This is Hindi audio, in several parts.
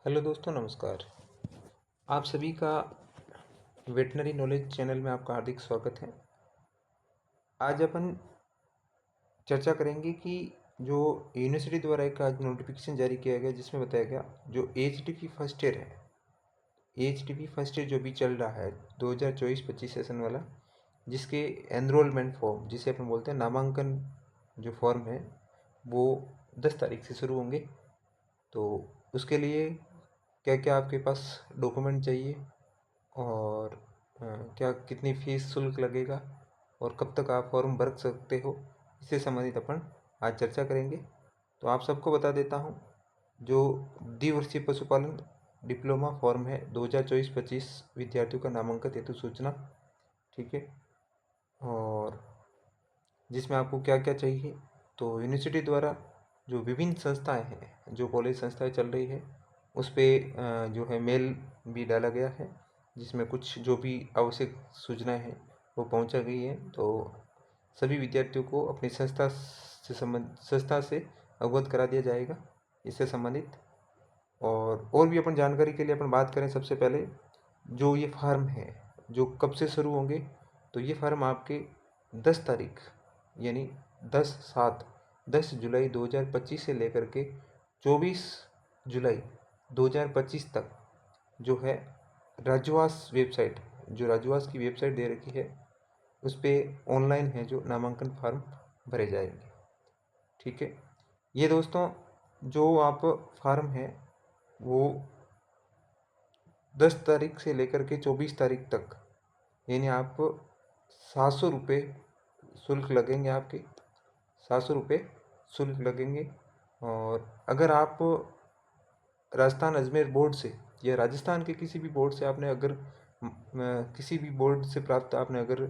हेलो दोस्तों, नमस्कार। आप सभी का वेटनरी नॉलेज चैनल में आपका हार्दिक स्वागत है। आज अपन चर्चा करेंगे कि जो यूनिवर्सिटी द्वारा एक आज नोटिफिकेशन जारी किया गया जिसमें बताया गया जो एचटीपी फर्स्ट ईयर है, एचटीपी फर्स्ट ईयर जो भी चल रहा है 2024-25 सेशन वाला, जिसके एनरोलमेंट फॉर्म जिसे अपन बोलते हैं नामांकन जो फॉर्म है वो 10 तारीख से शुरू होंगे। तो उसके लिए क्या क्या आपके पास डॉक्यूमेंट चाहिए और क्या कितनी फीस शुल्क लगेगा और कब तक आप फॉर्म भर सकते हो, इससे संबंधित अपन आज चर्चा करेंगे। तो आप सबको बता देता हूँ, जो द्विवर्षीय पशुपालन डिप्लोमा फॉर्म है 2024-25 विद्यार्थियों का नामांकन हेतु सूचना, ठीक है, और जिसमें आपको क्या क्या चाहिए। तो यूनिवर्सिटी द्वारा जो विभिन्न संस्थाएं हैं, जो कॉलेज संस्थाएं चल रही है, उस पर जो है मेल भी डाला गया है, जिसमें कुछ जो भी आवश्यक सूचनाएं हैं वो पहुंचा गई है। तो सभी विद्यार्थियों को अपनी संस्था से अवगत करा दिया जाएगा इससे संबंधित। और भी अपन जानकारी के लिए अपन बात करें, सबसे पहले जो ये फार्म है जो कब से शुरू होंगे, तो ये फार्म आपके 10 तारीख यानी 10 जुलाई 2025 से लेकर के 24 जुलाई 2025 तक जो है राजवास वेबसाइट, जो राजवास की वेबसाइट दे रखी है, उस पर ऑनलाइन है जो नामांकन फार्म भरे जाएंगे, ठीक है। ये दोस्तों जो आप फार्म है वो 10 तारीख से लेकर के 24 तारीख तक, यानी आप 700 रुपये शुल्क लगेंगे, आपके 700 रुपये शुल्क लगेंगे। और अगर आप राजस्थान अजमेर बोर्ड से या राजस्थान के किसी भी बोर्ड से आपने अगर किसी भी बोर्ड से प्राप्त आपने अगर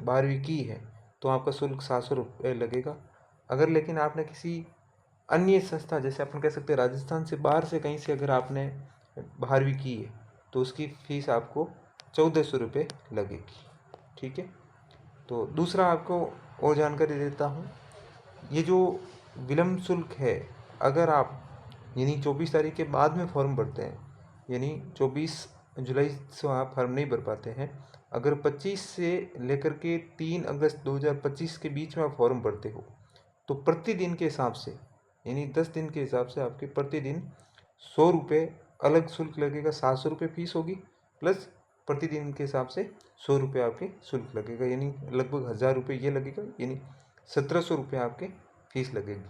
12वीं की है तो आपका शुल्क 700 रुपये लगेगा। अगर लेकिन आपने किसी अन्य संस्था, जैसे अपन कह सकते हैं राजस्थान से बाहर से कहीं से अगर आपने 12वीं की है तो उसकी फीस आपको 1400 रुपये लगेगी, ठीक है। तो दूसरा आपको और जानकारी देता हूँ, ये जो विलम्ब शुल्क है, अगर आप यानी 24 तारीख के बाद में फॉर्म भरते हैं, यानी 24 जुलाई से आप फॉर्म नहीं भर पाते हैं, अगर 25 से लेकर के 3 अगस्त 2025 के बीच में आप फॉर्म भरते हो, तो प्रतिदिन के हिसाब से यानी 10 दिन के हिसाब से आपके प्रतिदिन 100 रुपये अलग शुल्क लगेगा। 700 रुपये फीस होगी, प्लस प्रतिदिन के हिसाब से 100 रुपये आपके शुल्क लगेगा, यानी लगभग 1000 रुपये ये लगेगा, यानी 1700 रुपये आपके फीस लगेगी।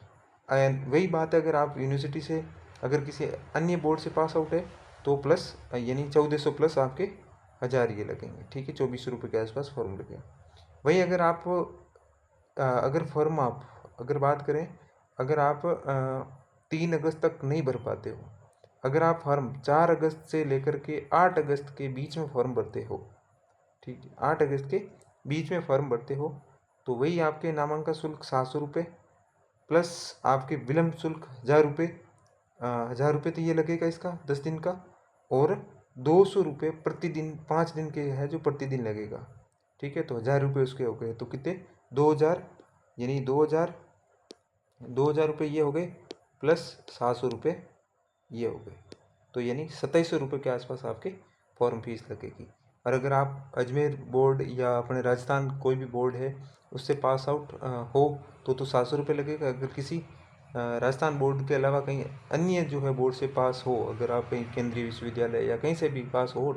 वही बात है, अगर आप यूनिवर्सिटी से अगर किसी अन्य बोर्ड से पास आउट है तो प्लस यानी 1400 प्लस आपके 1000 ये लगेंगे, ठीक है। 2400 रुपये के आसपास फॉर्म लगेगा। वही अगर आप अगर फॉर्म आप अगर बात करें, अगर आप 3 अगस्त तक नहीं भर पाते हो, अगर आप फॉर्म 4 अगस्त से लेकर के 8 अगस्त के बीच में फॉर्म भरते हो, ठीक है, 8 अगस्त के बीच में फॉर्म भरते हो, तो वही आपके नामांकन शुल्क 700 रुपये प्लस आपके विलम्ब शुल्क 1000 रुपये, 1000 रुपये तो ये लगेगा इसका 10 दिन का, और 200 रुपये प्रतिदिन 5 दिन के है जो प्रतिदिन लगेगा, ठीक है। तो 1000 रुपये उसके हो गए, तो कितने 2000, यानी 2000 रुपये ये हो गए, प्लस 700 रुपये ये हो गए, तो यानी 2700 रुपये के आसपास आपके फॉर्म फीस लगेगी। और अगर आप अजमेर बोर्ड या अपने राजस्थान कोई भी बोर्ड है उससे पास आउट हो तो 700 रुपये लगेगा। अगर किसी राजस्थान बोर्ड के अलावा कहीं अन्य जो है बोर्ड से पास हो, अगर आप कहीं केंद्रीय विश्वविद्यालय या कहीं से भी पास हो,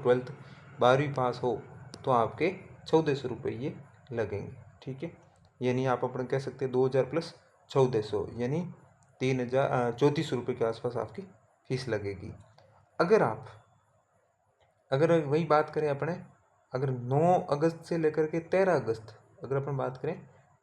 12वीं पास हो, तो आपके 1400 रुपये ये लगेंगे, ठीक है। यानी आप अपने कह सकते हैं 2000 प्लस 1400, यानी 3400 रुपये के आसपास आपकी फीस लगेगी। अगर आप अगर वही बात करें अपने, अगर 9 अगस्त से लेकर के 13 अगस्त, अगर अपन बात करें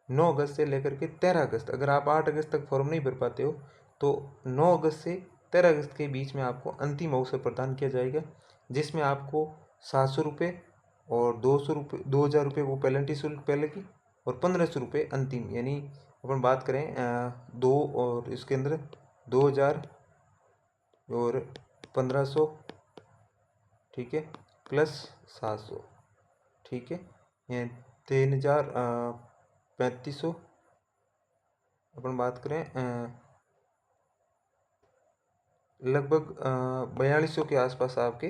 9 अगस्त से लेकर के 13 अगस्त, अगर आप 8 अगस्त तक फॉर्म नहीं भर पाते हो, तो 9 अगस्त से 13 अगस्त के बीच में आपको अंतिम अवसर प्रदान किया जाएगा, जिसमें आपको 700 रुपये और 200 रुपये 2000 रुपये वो पेनल्टी शुल्क पहले की, और 1500 रुपये अंतिम, यानी अपन बात करें दो और इसके अंदर 2000 और 1500, ठीक है, प्लस 700, ठीक है, ये 3000 3500, अपन बात करें लगभग 4200 के आसपास आपके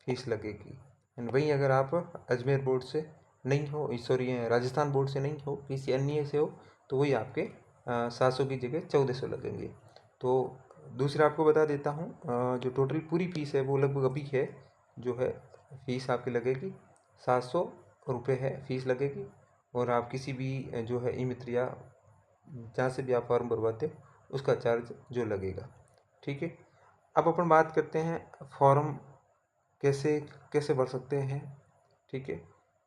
फीस लगेगी। एंड वहीं अगर आप अजमेर बोर्ड से नहीं हो, सॉरी राजस्थान बोर्ड से नहीं हो, किसी अन्य से हो, तो वही आपके 700 की जगह 1400 लगेंगे। तो दूसरा आपको बता देता हूँ, जो टोटल पूरी फीस है वो लगभग अभी है जो है फीस आपकी लगेगी 700 रुपये है फीस लगेगी। और आप किसी भी जो है ई मित्र या जहाँ से भी आप फॉर्म भरवाते हो उसका चार्ज जो लगेगा। ठीक है, अब अपन बात करते हैं फॉर्म कैसे कैसे भर सकते हैं। ठीक है,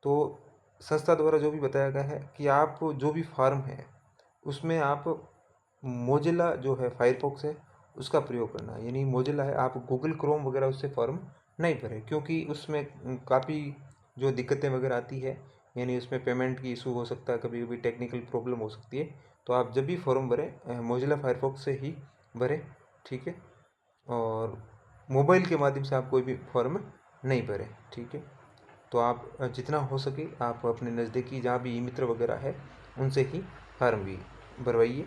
तो संस्था द्वारा जो भी बताया गया है कि आप जो भी फॉर्म है उसमें आप मोजिला जो है फायरफॉक्स है उसका प्रयोग करना है। यानी मोजिला है, आप गूगल क्रोम वगैरह उससे फॉर्म नहीं भरें, क्योंकि उसमें काफ़ी जो दिक्कतें वगैरह आती है, यानी उसमें पेमेंट की इशू हो सकता है, कभी कभी टेक्निकल प्रॉब्लम हो सकती है। तो आप जब भी फॉर्म भरें मोजिला फायरफॉक्स से ही भरें। ठीक है, और मोबाइल के माध्यम से आप कोई भी फॉर्म नहीं भरें। ठीक है, तो आप जितना हो सके आप अपने नज़दीकी जहाँ भी ई मित्र वगैरह है उनसे ही फॉर्म भी भरवाइए।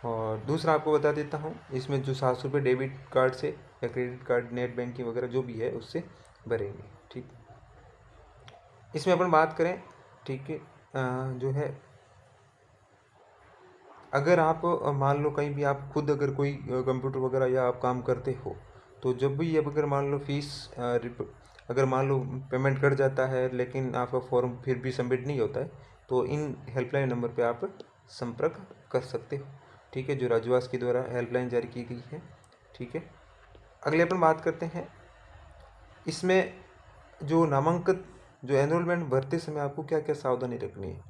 और दूसरा आपको बता देता हूँ, इसमें जो 700 रुपये डेबिट कार्ड से या क्रेडिट कार्ड नेट बैंकिंग वगैरह जो भी है उससे भरेंगे। ठीक, इसमें अपन बात करें, ठीक है, जो है अगर आप मान लो कहीं भी आप खुद अगर कोई कंप्यूटर वगैरह या आप काम करते हो, तो जब भी अब अगर मान लो फीस अगर मान लो पेमेंट कट जाता है लेकिन आपका फॉर्म फिर भी सबमिट नहीं होता है, तो इन हेल्पलाइन नंबर पे आप संपर्क कर सकते हो। ठीक है, जो राजवास के द्वारा हेल्पलाइन जारी की गई है। ठीक है, अगले अपन बात करते हैं, इसमें जो नामांकन जो एनरोलमेंट भरते समय आपको क्या क्या सावधानी रखनी है।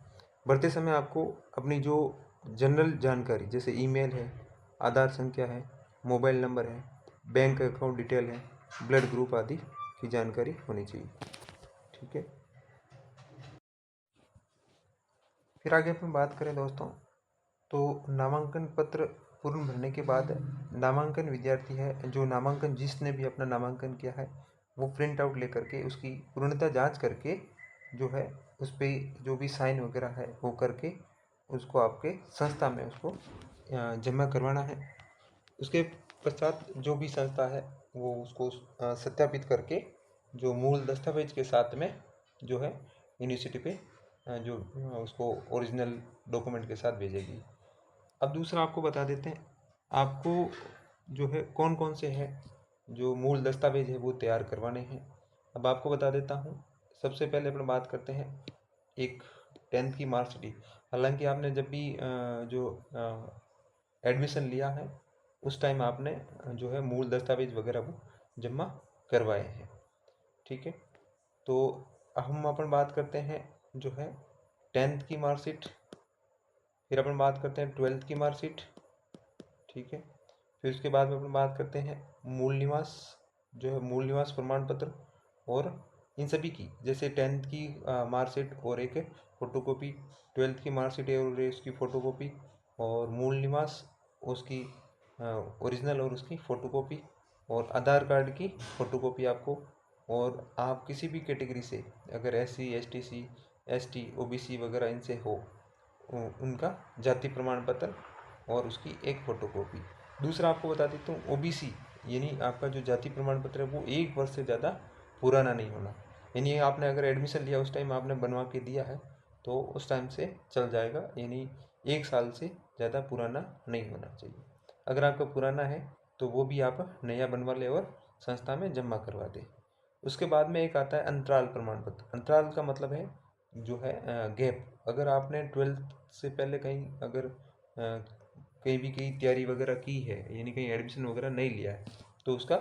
भरते समय आपको अपनी जो जनरल जानकारी जैसे ईमेल है, आधार संख्या है, मोबाइल नंबर है, बैंक अकाउंट डिटेल है, ब्लड ग्रुप आदि की जानकारी होनी चाहिए। ठीक है, फिर आगे अपन बात करें दोस्तों, तो नामांकन पत्र पूर्ण भरने के बाद नामांकन विद्यार्थी है जो नामांकन जिसने भी अपना नामांकन किया है वो प्रिंट आउट लेकर के उसकी पूर्णता जांच करके जो है उस पर जो भी साइन वगैरह है वो करके उसको आपके संस्था में उसको जमा करवाना है। उसके पश्चात जो भी संस्था है वो उसको सत्यापित करके जो मूल दस्तावेज के साथ में जो है यूनिवर्सिटी पे जो उसको ओरिजिनल डॉक्यूमेंट के साथ भेजेगी। अब दूसरा आपको बता देते हैं, आपको जो है कौन कौन से हैं जो मूल दस्तावेज है वो तैयार करवाने हैं। अब आपको बता देता हूँ, सबसे पहले अपन बात करते हैं एक 10th की मार्कशीट। हालांकि आपने जब भी जो एडमिशन लिया है उस टाइम आपने जो है मूल दस्तावेज वगैरह वो जमा करवाए हैं। ठीक है, तो हम अपन बात करते हैं जो है 10th की मार्कशीट, फिर अपन बात करते हैं 12th की मार्कशीट। ठीक है, फिर उसके बाद में अपन बात करते हैं मूल निवास जो है मूल निवास प्रमाण पत्र, और इन सभी की जैसे 10th की मार्कशीट और एक फोटोकॉपी, 12th की मार्कशीट और उसकी फ़ोटोकॉपी, और मूल निवास उसकी ओरिजिनल और उसकी फ़ोटोकॉपी, और आधार कार्ड की फ़ोटोकॉपी आपको। और आप किसी भी कैटेगरी से अगर SC ST ST OBC वगैरह इनसे हो उनका जाति प्रमाण पत्र और उसकी एक फ़ोटोकॉपी। दूसरा आपको बता देता हूँ, OBC यानी आपका जो जाति प्रमाण पत्र है वो 1 वर्ष से ज़्यादा पुराना नहीं होना। यानी आपने अगर एडमिशन लिया उस टाइम आपने बनवा के दिया है तो उस टाइम से चल जाएगा, यानी 1 साल से ज़्यादा पुराना नहीं होना चाहिए। अगर आपका पुराना है तो वो भी आप नया बनवा लें और संस्था में जमा करवा दें। उसके बाद में एक आता है अंतराल प्रमाण पत्र। अंतराल का मतलब है जो है गैप। अगर आपने 12th से पहले कहीं अगर कहीं भी कहीं तैयारी वगैरह की है, यानी कहीं एडमिशन वगैरह नहीं लिया है, तो उसका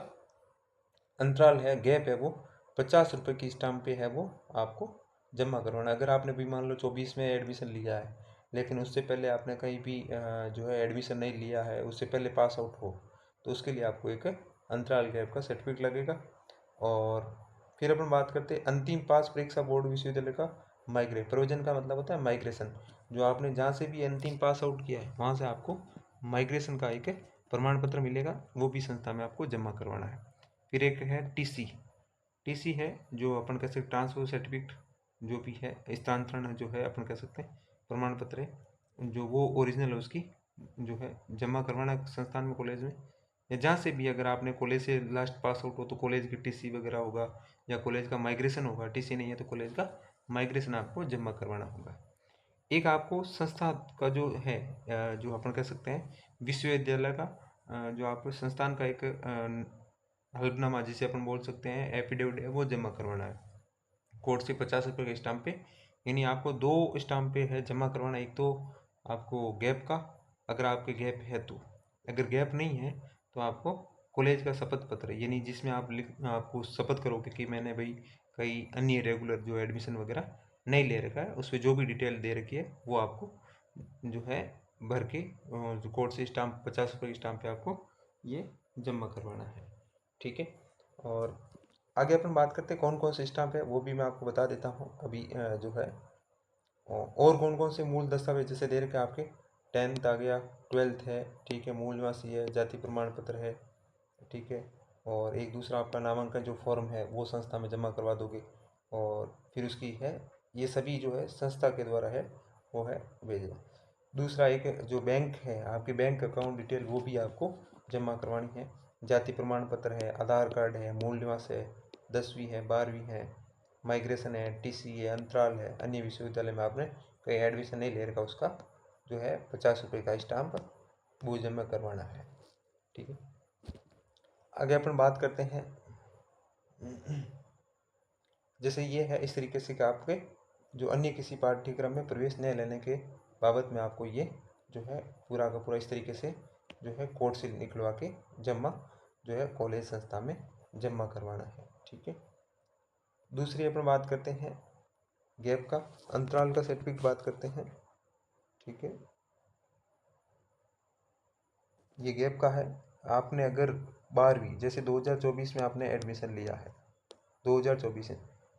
अंतराल है, गैप है, वो 50 रुपये की स्टाम्प पे है वो आपको जमा करवाना। अगर आपने भी मान लो 24 में एडमिशन लिया है लेकिन उससे पहले आपने कहीं भी जो है एडमिशन नहीं लिया है, उससे पहले पास आउट हो, तो उसके लिए आपको एक अंतराल गैप का सर्टिफिकेट लगेगा। और फिर अपन बात करते हैं अंतिम पास परीक्षा बोर्ड विश्वविद्यालय का प्रयोजन का मतलब होता है माइग्रेशन। जो आपने जहाँ से भी अंतिम पास आउट किया है वहाँ से आपको माइग्रेशन का एक प्रमाण पत्र मिलेगा, वो भी संस्था में आपको जमा करवाना है। फिर एक है टीसी है जो अपन कह सकते ट्रांसफर सर्टिफिकेट जो भी है, स्थानांतरण जो है अपन कह सकते हैं प्रमाण पत्र है जो वो ओरिजिनल है उसकी जो है जमा करवाना संस्थान में कॉलेज में। या जहाँ से भी अगर आपने कॉलेज से लास्ट पास आउट हो तो कॉलेज की टीसी वगैरह होगा, या कॉलेज का माइग्रेशन होगा, टीसी नहीं है तो कॉलेज का माइग्रेशन आपको जमा करवाना होगा। एक आपको संस्था का जो है, जो अपन कह सकते हैं विश्वविद्यालय का, जो आपको संस्थान का एक हल्फनामा जिसे अपन बोल सकते हैं एफिडेविट है, वो जमा करवाना है कोर्ट से 50 रुपये के स्टाम्प पे। यानी आपको 2 स्टाम्प पे है जमा करवाना। एक तो आपको गैप का, अगर आपके गैप है तो, अगर गैप नहीं है तो आपको कॉलेज का शपथ पत्र, यानी जिसमें आपको शपथ करोगे कि मैंने भाई कई अन्य रेगुलर जो एडमिशन वगैरह नहीं ले रखा है, उस पर जो भी डिटेल दे रखी है वो आपको जो है भर के जो कोर्ट से स्टाम्प 50 रुपये की स्टाम्प पे आपको ये जमा करवाना है। ठीक है, और आगे अपन बात करते हैं कौन कौन से स्टाम्प है, वो भी मैं आपको बता देता हूँ अभी जो है। और कौन कौन से मूल दस्तावेज जैसे दे रखे आपके 10th आ गया, 12th है, ठीक है, मूल निवासी है, जाति प्रमाण पत्र है, ठीक है, और एक दूसरा आपका नामांकन जो फॉर्म है वो संस्था में जमा करवा दोगे, और फिर उसकी है ये सभी जो है संस्था के द्वारा है वो है भेजना। दूसरा एक जो बैंक है, आपके बैंक अकाउंट डिटेल वो भी आपको जमा करवानी है। जाति प्रमाण पत्र है, आधार कार्ड है, मूल निवास है, 10वीं है, 12वीं है, माइग्रेशन है, टीसी है, अंतराल है, अन्य विश्वविद्यालय में आपने कहीं एडमिशन नहीं ले रखा उसका जो है 50 रुपये का स्टाम्प वो जमा करवाना है। ठीक है, आगे अपन बात करते हैं जैसे ये है इस तरीके से कि आपके जो अन्य किसी पाठ्यक्रम में प्रवेश न लेने के बाबत में आपको ये जो है पूरा का पूरा इस तरीके से जो है कोर्ट से निकलवा के जमा जो है कॉलेज संस्था में जमा करवाना है। ठीक है, दूसरी अपन बात करते हैं गैप का, अंतराल का सर्टिफिकेट बात करते हैं। ठीक है, ये गैप का है। आपने अगर 12वीं जैसे 2024 में आपने एडमिशन लिया है 2024 में,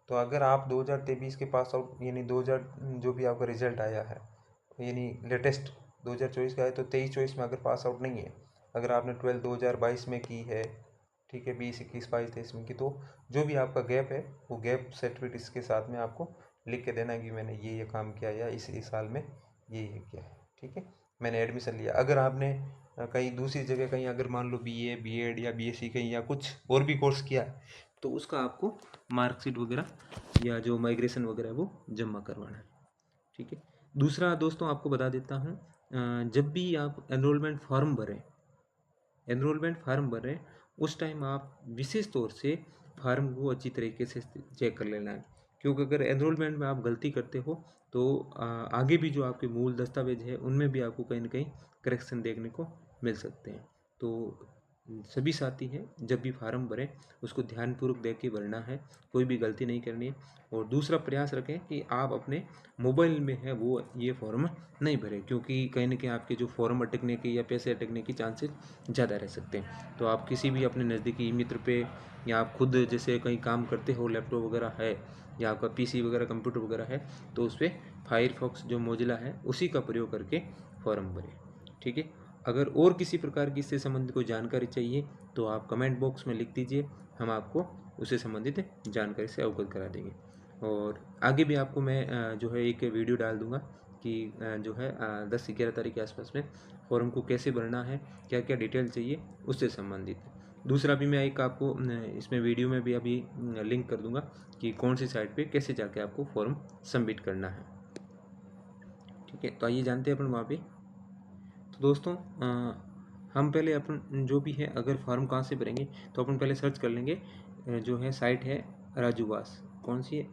तो अगर आप 2023 के पास आउट यानी 2000 जो भी आपका रिजल्ट आया है यानी लेटेस्ट 2024 का है, तो 23-24 में अगर पास आउट नहीं है, अगर आपने 12 2022 में की है, ठीक है, 20 21 22 23 में की, तो जो भी आपका गैप है वो गैप सर्टिफिकेट इसके साथ में आपको लिख के देना है कि मैंने ये काम किया या इस साल में ये किया है। ठीक है, मैंने एडमिशन लिया। अगर आपने कहीं दूसरी जगह कहीं अगर मान लो बीए बीएड या बीएससी कहीं या कुछ और भी कोर्स किया है, तो उसका आपको मार्कशीट वगैरह या जो माइग्रेशन वगैरह वो जमा करवाना है। ठीक है, दूसरा दोस्तों आपको बता देता हूँ, जब भी आप एनरोलमेंट फॉर्म भरें उस टाइम आप विशेष तौर से फार्म को अच्छी तरीके से चेक कर लेना है, क्योंकि अगर एनरोलमेंट में आप गलती करते हो तो आगे भी जो आपके मूल दस्तावेज है उनमें भी आपको कहीं ना कहीं करेक्शन देखने को मिल सकते हैं। तो सभी साथी हैं जब भी फार्म भरें उसको ध्यानपूर्वक देख के भरना है, कोई भी गलती नहीं करनी है। और दूसरा प्रयास रखें कि आप अपने मोबाइल में है वो ये फॉर्म नहीं भरें, क्योंकि कहीं ना कहीं आपके जो फॉर्म अटकने के या पैसे अटकने की चांसेस ज़्यादा रह सकते हैं। तो आप किसी भी अपने नज़दीकी मित्र पे या आप खुद जैसे कहीं काम करते हो, लैपटॉप वगैरह है या आपका पीसी वगैरह कंप्यूटर वगैरह है, तो उस पर फायरफॉक्स जो मोजिला है उसी का प्रयोग करके फॉर्म भरें। ठीक है, अगर और किसी प्रकार की इससे संबंधित कोई जानकारी चाहिए तो आप कमेंट बॉक्स में लिख दीजिए, हम आपको उससे संबंधित जानकारी से अवगत करा देंगे। और आगे भी आपको मैं जो है एक वीडियो डाल दूंगा कि जो है 10 से 11 तारीख के आसपास में फॉर्म को कैसे भरना है, क्या क्या डिटेल चाहिए उससे संबंधित। दूसरा भी मैं एक आपको इसमें वीडियो में भी अभी लिंक कर दूंगा कि कौन सी साइट पे कैसे जाके आपको फॉर्म सबमिट करना है। ठीक है, तो आइए जानते हैं अपन वहाँ पे। तो दोस्तों हम पहले अपन जो भी है अगर फॉर्म कहाँ से भरेंगे तो अपन पहले सर्च कर लेंगे, जो है साइट है राजूवास, कौन सी है,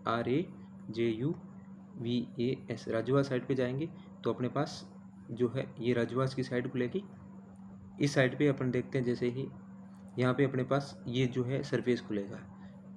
RAJUVAS, राजूवास साइट पे जाएंगे तो अपने पास जो है ये राजूवास की साइट खुलेगी। इस साइट पे अपन देखते हैं जैसे ही यहाँ पे अपने पास ये जो है सरफेस खुलेगा,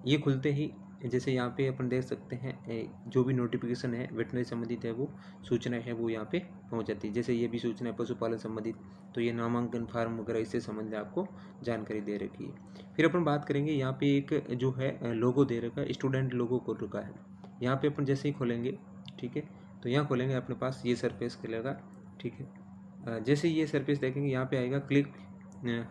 ये खुलते ही जैसे यहाँ पे अपन देख सकते हैं जो भी नोटिफिकेशन है वेटनरी संबंधित है वो सूचना है वो यहाँ पे पहुँच जाती है। जैसे ये भी सूचना है पशुपालन संबंधित, तो ये नामांकन फार्म वगैरह इससे संबंधित आपको जानकारी दे रखी है। फिर अपन बात करेंगे यहाँ पे एक जो है लोगो दे रखा है, स्टूडेंट लोगो को रखा है। यहाँ पे अपन जैसे ही खोलेंगे, ठीक है, तो यहाँ खोलेंगे अपने पास ये सरफेस खुलेगा। ठीक है, जैसे ये सरफेस देखेंगे यहाँ पे आएगा click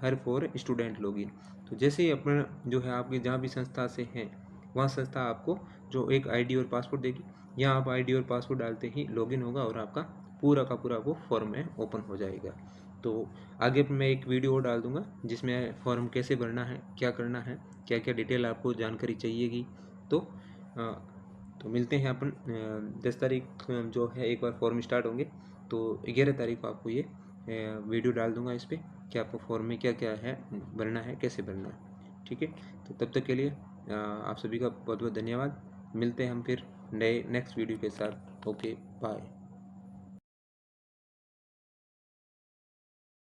her for student login. तो जैसे ही अपना जो है आपके जहाँ भी संस्था से हैं वहाँ संस्था आपको जो एक आईडी और पासवर्ड देगी, यहाँ आप आईडी और पासवर्ड डालते ही लॉगिन होगा और आपका पूरा का पूरा वो फॉर्म है ओपन हो जाएगा। तो आगे मैं एक वीडियो और डाल दूँगा जिसमें फॉर्म कैसे भरना है, क्या करना है, क्या क्या डिटेल आपको जानकारी चाहिएगी। तो मिलते हैं अपन 10 तारीख जो है, एक बार फॉर्म स्टार्ट होंगे तो 11 तारीख को आपको ये वीडियो डाल दूँगा इस पर कि आपको फॉर्म में क्या क्या है भरना है, कैसे भरना है। ठीक है, तो तब तक के लिए आप सभी का बहुत बहुत धन्यवाद। मिलते हैं हम फिर नए नेक्स्ट वीडियो के साथ। Okay, bye.